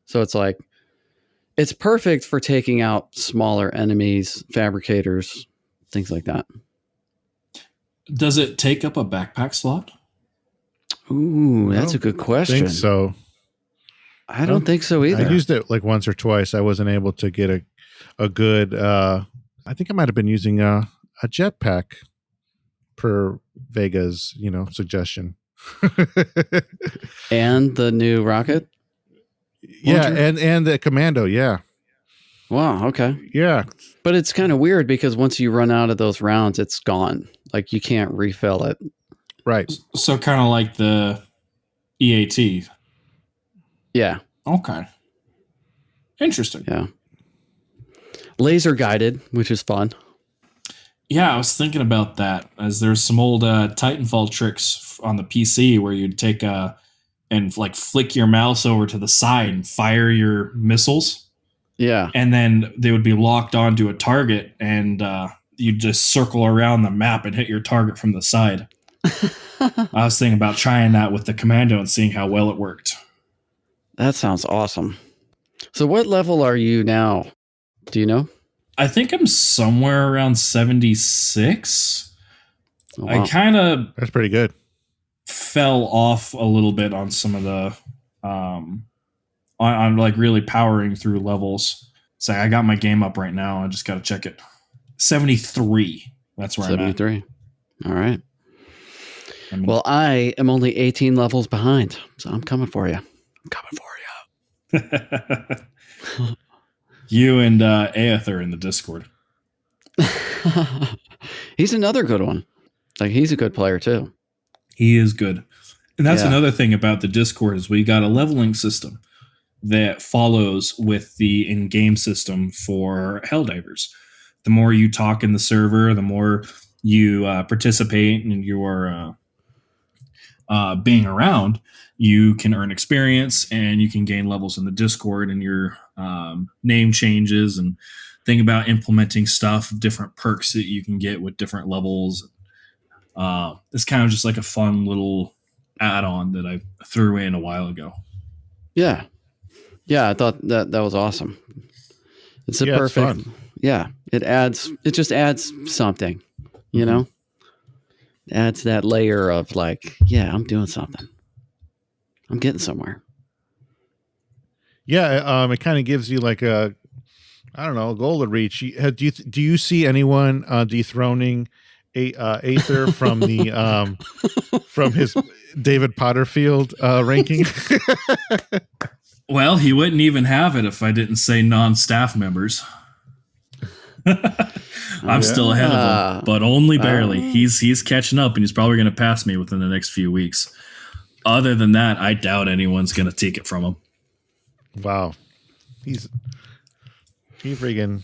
So it's like, it's perfect for taking out smaller enemies, fabricators, things like that.
Does it take up a backpack slot?
Ooh, that's a good question.
I think so.
I don't think so either.
I used it like once or twice. I wasn't able to get a good, I think I might have been using a jetpack per Vega's, suggestion.
And the new rocket?
Yeah,
launcher?
and the commando, yeah.
Wow, okay.
Yeah.
But it's kind of weird because once you run out of those rounds, it's gone. Like you can't refill it.
Right.
So kind of like the EAT.
Yeah.
Okay. Interesting.
Yeah. Laser guided, which is fun.
Yeah, I was thinking about that, as there's some old Titanfall tricks on the PC where you'd take and like flick your mouse over to the side and fire your missiles.
Yeah.
And then they would be locked onto a target, and you'd just circle around the map and hit your target from the side. I was thinking about trying that with the commando and seeing how well it worked.
That sounds awesome. So what level are you now? Do you know?
I think I'm somewhere around 76.
Oh, wow.
I kind of
That's pretty good.
fell off a little bit on some of the on like really powering through levels. So I got my game up right now. I just got to check it. 73. That's where
73. All right.
I'm at.
Well, I am only 18 levels behind, so I'm coming for you. I'm coming for you.
You and Aeth are in the Discord.
He's another good one. Like, he's a good player too.
He is good. And that's
Yeah.
another thing about the Discord is we got a leveling system that follows with the in-game system for Helldivers. The more you talk in the server, the more you participate and you're being around, you can earn experience and you can gain levels in the Discord, and your name changes, and think about implementing stuff, different perks that you can get with different levels. It's kind of just like a fun little add-on that I threw in a while ago.
Yeah. Yeah, I thought that was awesome. It's a perfect.
It's fun.
Yeah, it just adds something, you know? It adds that layer of like, yeah, I'm doing something. I'm getting somewhere.
Yeah, it kind of gives you like a goal to reach. Do you see anyone dethroning Aether from the from his David Potterfield ranking?
Well, he wouldn't even have it if I didn't say non-staff members. I'm still ahead of him, but only barely. He's catching up, and he's probably going to pass me within the next few weeks. Other than that, I doubt anyone's going to take it from him.
Wow, he freaking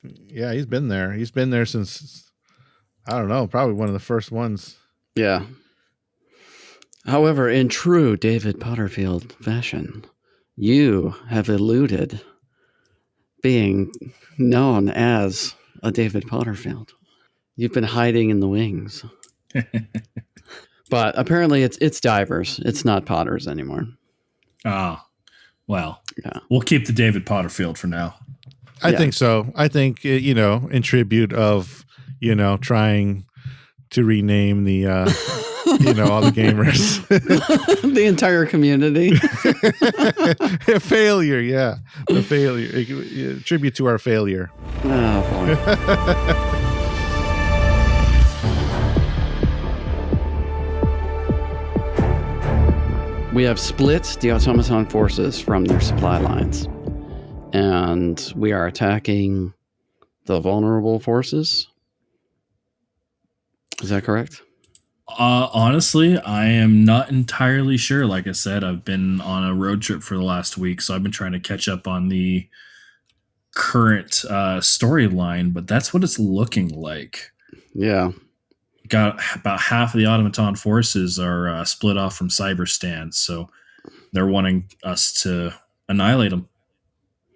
he's been there. He's been there since, I don't know, probably one of the first ones.
Yeah. However, in true David Potterfield fashion, you have eluded being known as a David Potterfield. You've been hiding in the wings. But apparently it's divers. It's not potters anymore.
Ah, well,
Yeah.
we'll keep the David Potterfield for now.
I think so. I think, in tribute of, trying to rename the, all the gamers.
The entire community.
A failure, yeah. The failure. Tribute to our failure.
Oh, boy. we have split the automaton forces from their supply lines, and we are attacking the vulnerable forces. Is that correct?
Honestly, I am not entirely sure. Like I said, I've been on a road trip for the last week, so I've been trying to catch up on the current storyline, but that's what it's looking like.
Yeah.
Got about half of the automaton forces are split off from Cyberstan, so they're wanting us to annihilate them.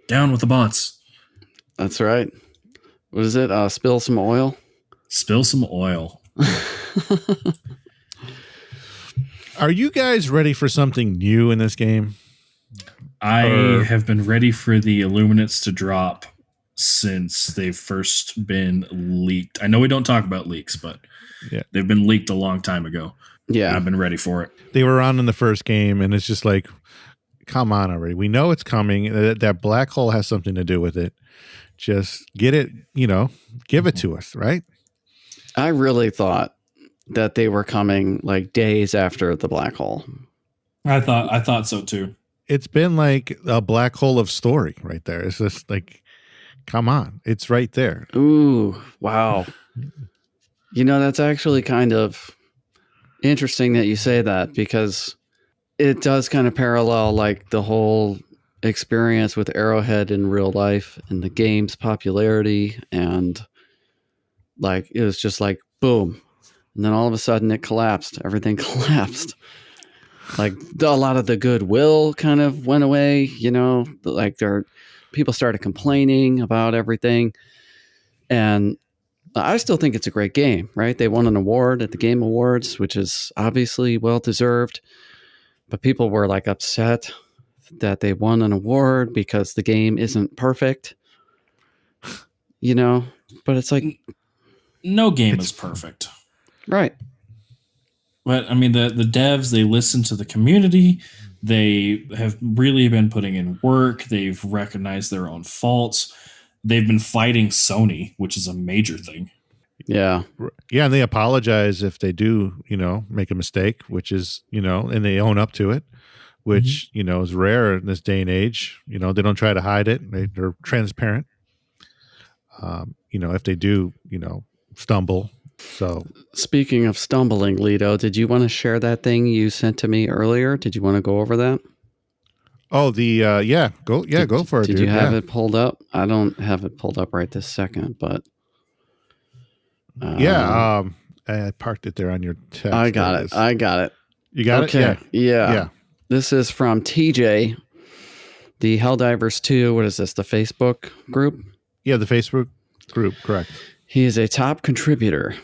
Down with the bots.
That's right. What is it? Spill some oil?
Spill some oil.
Are you guys ready for something new in this game?
I have been ready for the Illuminates to drop since they've first been leaked. I know we don't talk about leaks, but they've been leaked a long time ago.
Yeah.
I've been ready for it.
They were on in the first game, and it's just like, come on already. We know it's coming. That black hole has something to do with it. Just get it, give it to us, right?
I really thought that they were coming like days after the black hole.
I thought so too.
It's been like a black hole of story right there. It's just like, come on, it's right there.
Ooh, wow. That's actually kind of interesting that you say that, because it does kind of parallel like the whole experience with Arrowhead in real life and the game's popularity, and like it was just like boom, and then all of a sudden it collapsed. Everything collapsed. Like a lot of the goodwill kind of went away. Like people started complaining about everything, and I still think it's a great game. Right? They won an award at the Game Awards, which is obviously well deserved, but people were like upset that they won an award because the game isn't perfect. But it's like
no game is perfect.
Right.
But I mean, the devs, they listen to the community. They have really been putting in work. They've recognized their own faults. They've been fighting Sony, which is a major thing.
Yeah.
Yeah. And they apologize if they do, make a mistake, which is, and they own up to it, which, is rare in this day and age. They don't try to hide it. They're transparent. If they do, stumble. So
speaking of stumbling, Lido, did you want to share that thing you sent to me earlier? Did you want to go over that?
Oh, go for it.
Did you have it pulled up? I don't have it pulled up right this second, but
I parked it there on your text.
I got it.
You got
it?
Yeah.
This is from TJ, the Helldivers 2. What is this? The Facebook group?
Yeah, the Facebook group, correct.
He is a top contributor.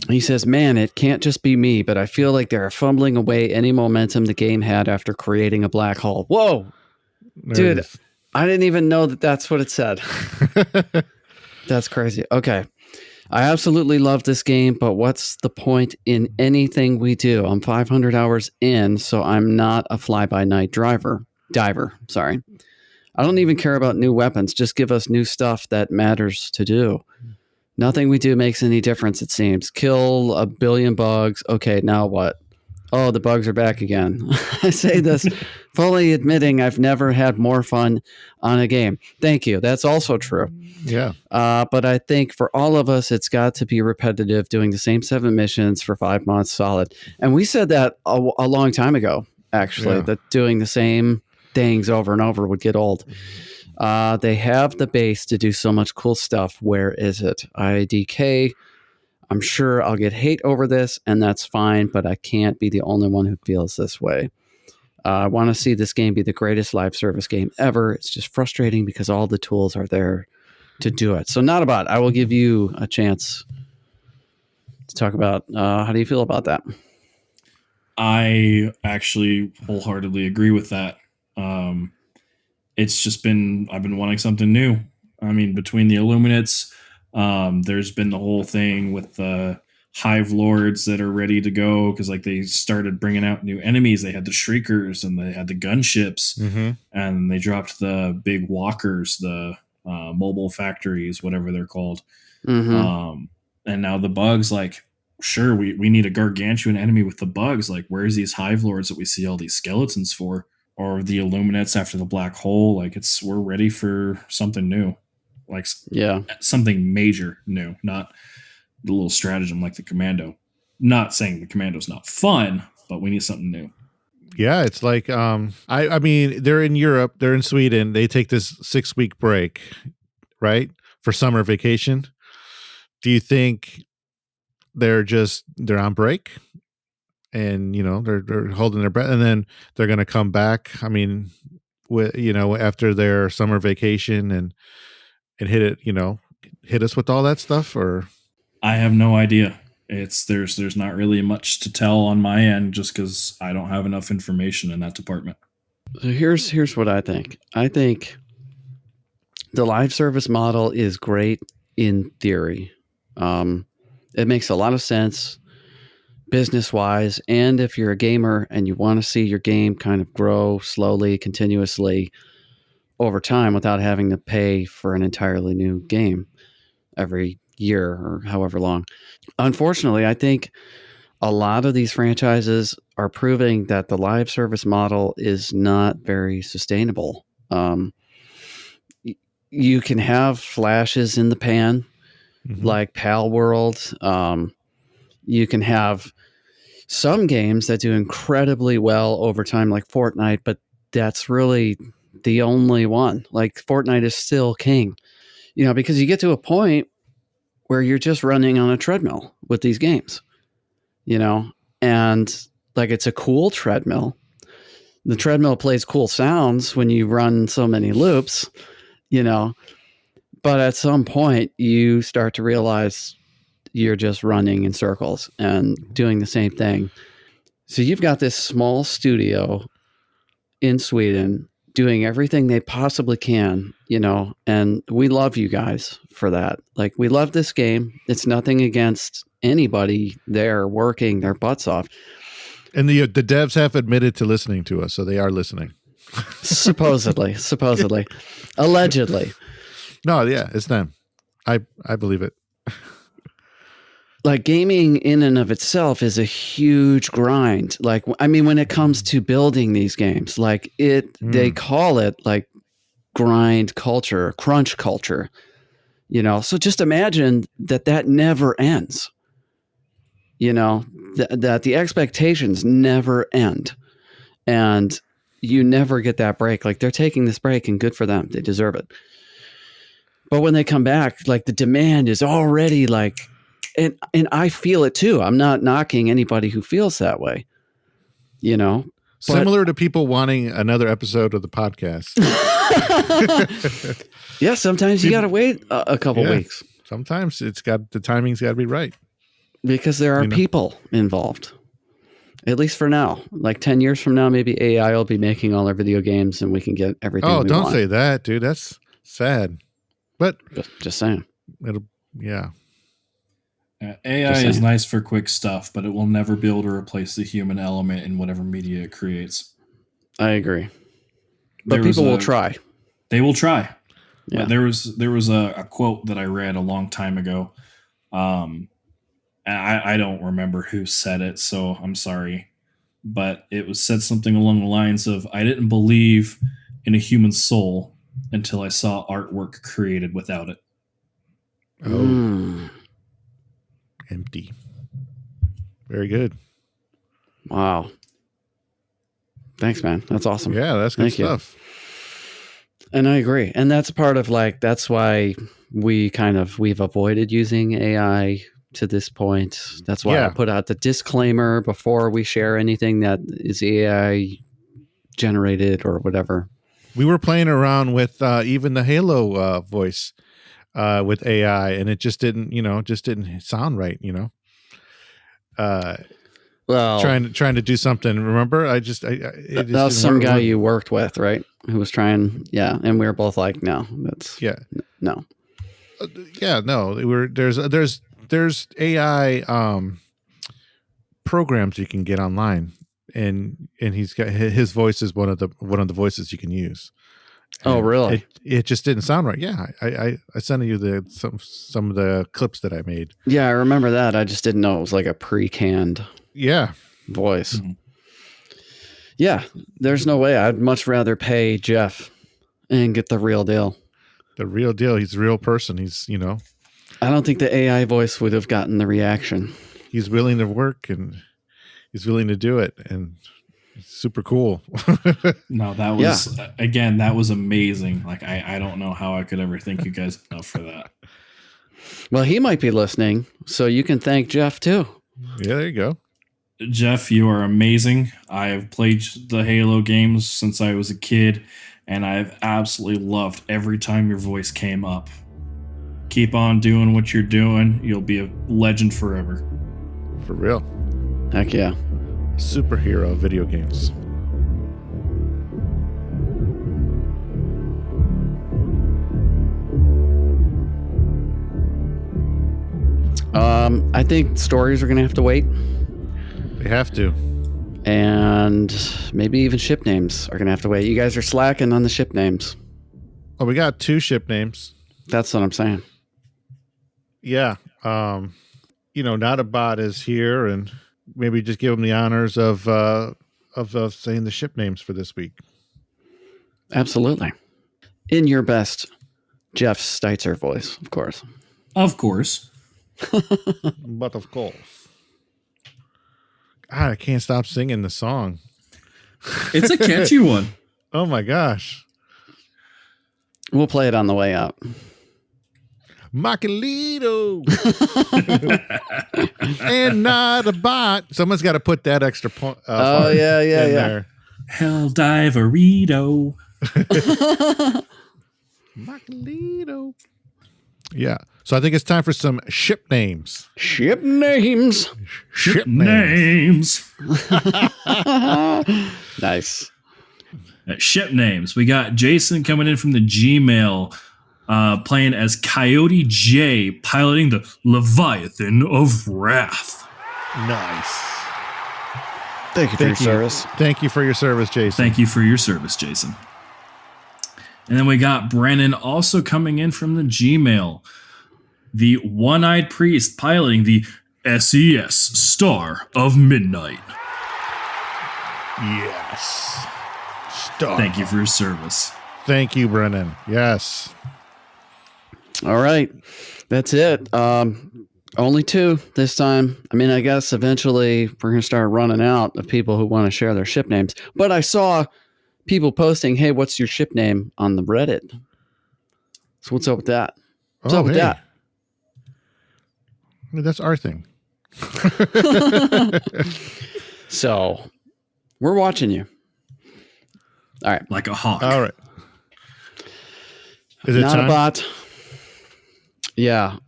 He says, man, it can't just be me, but I feel like they're fumbling away any momentum the game had after creating a black hole. Whoa. Dude, I didn't even know that that's what it said. That's crazy. Okay. I absolutely love this game, but what's the point in anything we do? I'm 500 hours in, so I'm not a fly-by-night diver. Sorry. I don't even care about new weapons. Just give us new stuff that matters to do. Nothing we do makes any difference, it seems. Kill a billion bugs. Okay, now what? Oh, the bugs are back again. I say this fully admitting I've never had more fun on a game. Thank you. That's also true.
Yeah.
But I think for all of us, it's got to be repetitive, doing the same 7 missions for 5 months solid. And we said that a long time ago, actually, that doing the same things over and over would get old. They have the base to do so much cool stuff. Where is it? IDK. I'm sure I'll get hate over this, and that's fine, but I can't be the only one who feels this way. I want to see this game be the greatest live service game ever. It's just frustrating because all the tools are there to do it. So not about, I will give you a chance to talk about how do you feel about that?
I actually wholeheartedly agree with that. It's just I've been wanting something new. I mean, between the Illuminates, there's been the whole thing with the Hive Lords that are ready to go because like they started bringing out new enemies. They had the Shriekers and they had the gunships, and they dropped the big walkers, the mobile factories, whatever they're called. And now the bugs, like sure, we need a gargantuan enemy with the bugs. Like, where's these hive lords that we see all these skeletons for, or the Illuminates after the black hole? Like, we're ready for something new, like something major new, not the little stratagem like the Commando. Not saying the Commando's not fun, but we need something new.
Yeah, it's like I mean, they're in Europe, they're in Sweden, they take this 6-week break, right? For summer vacation. Do you think they're on break and they're holding their breath and then they're going to come back? I mean, after their summer vacation and hit it, hit us with all that stuff, or
I have no idea. There's not really much to tell on my end just because I don't have enough information in that department.
So here's what I think. I think the live service model is great in theory. It makes a lot of sense business wise, and if you're a gamer and you want to see your game kind of grow slowly, continuously over time without having to pay for an entirely new game every year or however long. Unfortunately, I think a lot of these franchises are proving that the live service model is not very sustainable. You can have flashes in the pan, like Pal World. You can have some games that do incredibly well over time, like Fortnite, but that's really the only one. Like, Fortnite is still king, because you get to a point where you're just running on a treadmill with these games, and like, it's a cool treadmill. The treadmill plays cool sounds when you run so many loops, but at some point you start to realize you're just running in circles and doing the same thing. So you've got this small studio in Sweden doing everything they possibly can, and we love you guys for that. Like, we love this game. It's nothing against anybody there working their butts off.
And the devs have admitted to listening to us, so they are listening.
supposedly, allegedly.
No, yeah, it's them. I believe it.
Like, gaming in and of itself is a huge grind. Like, I mean, when it comes to building these games, like they call it like grind culture, crunch culture, so just imagine that never ends, that the expectations never end and you never get that break. Like, they're taking this break and good for them. They deserve it. But when they come back, like, the demand is already like, and I feel it too. I'm not knocking anybody who feels that way,
Similar to people wanting another episode of the podcast.
Yeah, sometimes you got to wait a couple weeks.
Sometimes the timing's got to be right.
Because there are people involved, at least for now. Like 10 years from now, maybe AI will be making all our video games and we can get everything we
don't
want.
say that, dude. That's sad. But
just saying.
Yeah.
AI is nice for quick stuff, but it will never be able to replace the human element in whatever media it creates.
I agree. But people will try.
They will try.
Yeah.
There was a quote that I read a long time ago. And I don't remember who said it, so I'm sorry. But it was said something along the lines of, I didn't believe in a human soul until I saw artwork created without it.
Oh. Empty. Very good.
Wow. Thanks, man. That's awesome.
Yeah, that's good stuff.
And I agree. And that's part of that's why we've avoided using AI to this point. That's why I put out the disclaimer before we share anything that is AI generated or whatever.
We were playing around with even the Halo voice with AI, and it just didn't sound right. Well, trying to do something. Remember, that
was some guy you worked with, right? Who was trying, and we were both like, no, that's no.
No. There's AI programs you can get online, and he's got his voice is one of the voices you can use.
Oh,
And
really?
It just didn't sound right. Yeah, I sent you some of the clips that I made.
Yeah, I remember that. I just didn't know it was like a pre-canned
Yeah,
voice. Yeah, there's no way. I'd much rather pay Jeff and get the real deal.
the real deal. He's a real person. He's
I don't think the AI voice would have gotten the reaction.
he's willing to work and he's willing to do it, and it's super cool.
No, that was again, that was amazing. Like I don't know how I could ever thank you guys enough for that.
Well, he might be listening, so you can thank Jeff too.
Yeah, there you go.
Jeff, you are amazing. I have played the Halo games since I was a kid, and I've absolutely loved every time your voice came up. Keep on doing what you're doing. You'll be a legend forever.
For real.
Heck yeah.
Superhero video games.
I think stories are going to have to wait,
They have to.
and maybe even ship names are going to have to wait. You guys are slacking on the ship names.
Oh, we got 2 ship names.
That's what I'm saying.
Yeah. Not a bot is here, and maybe just give them the honors of saying the ship names for this week.
Absolutely. In your best Jeff Steitzer voice, of course.
Of course.
But of course. God, I can't stop singing the song.
It's a catchy one.
Oh my gosh.
We'll play it on the way out.
Makalito. And not a bot. Someone's got to put that extra point.
Oh, yeah.
There.
Helldiverito.
Makalito. Yeah. So I think it's time for some ship names.
Ship names.
Ship
Names.
Nice.
Ship names. We got Jason coming in from the Gmail, playing as Coyote J, piloting the Leviathan of Wrath.
Nice.
Thank you for your service.
Thank you for your service, Jason.
Thank you for your service, Jason. And then we got Brennan also coming in from the Gmail, the One-Eyed Priest piloting the SES Star of Midnight.
Yes. Star.
Thank you for your service.
Thank you, Brennan. Yes.
All right. That's it. Only 2 this time. I mean, I guess eventually we're going to start running out of people who want to share their ship names. But I saw people posting, hey, what's your ship name on the Reddit? So what's up with that? What's up with that?
That's our thing.
So we're watching you. All right.
Like a hawk.
All right. Is it
Not
time?
a bot. Yeah.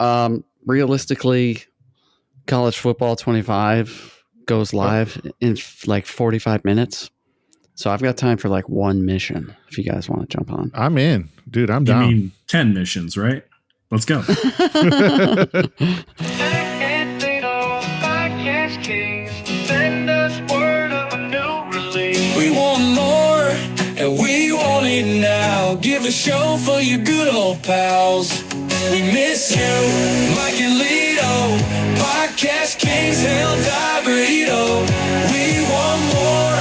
Realistically, College Football 25 goes live in like 45 minutes. So I've got time for like 1 mission if you guys want to jump on.
I'm in. Dude, I'm
You
down.
mean 10 missions, right? Let's go.
We want more, and we want it now. Give a show for your good old pals. We miss you, Mike and Lito. Podcast Kings, Helldiverito. We want more,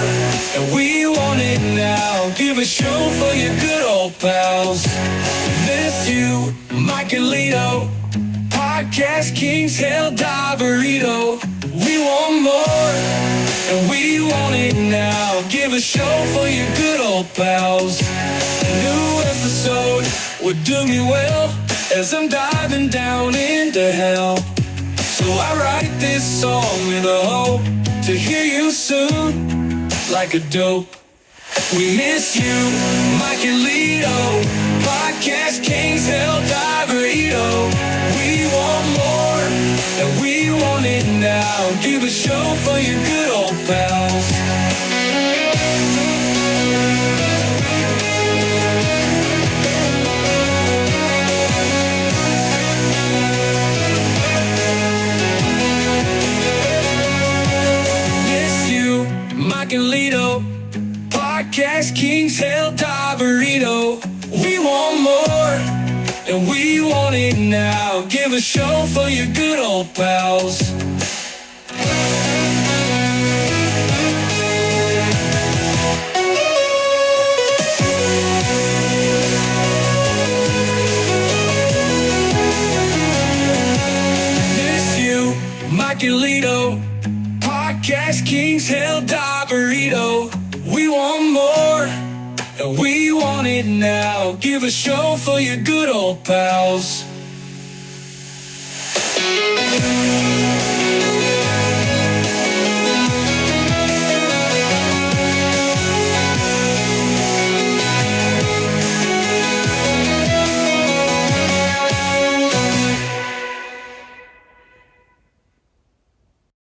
and we want it now. Give a show for your good old pals. We miss you, Mike and Lito. Podcast Kings, Helldiverito. We want more, and we want it now. Give a show for your good old pals. New episode would do me well as I'm diving down into hell. So I write this song with a hope to hear you soon, like a dope. We miss you, Mike and Lito. Podcast Kings, Helldiverito. We want more, and we want it now. Give a show for your good old pals. Miss you, Mike and Lito. Podcast Kings, Helldiverito. We want more, and we want it now. Give a show for your good old pals. Miss you, Mike and Lito, Podcast Kings, Helldivers. We want more, and we want it now. Give a show for your good old pals.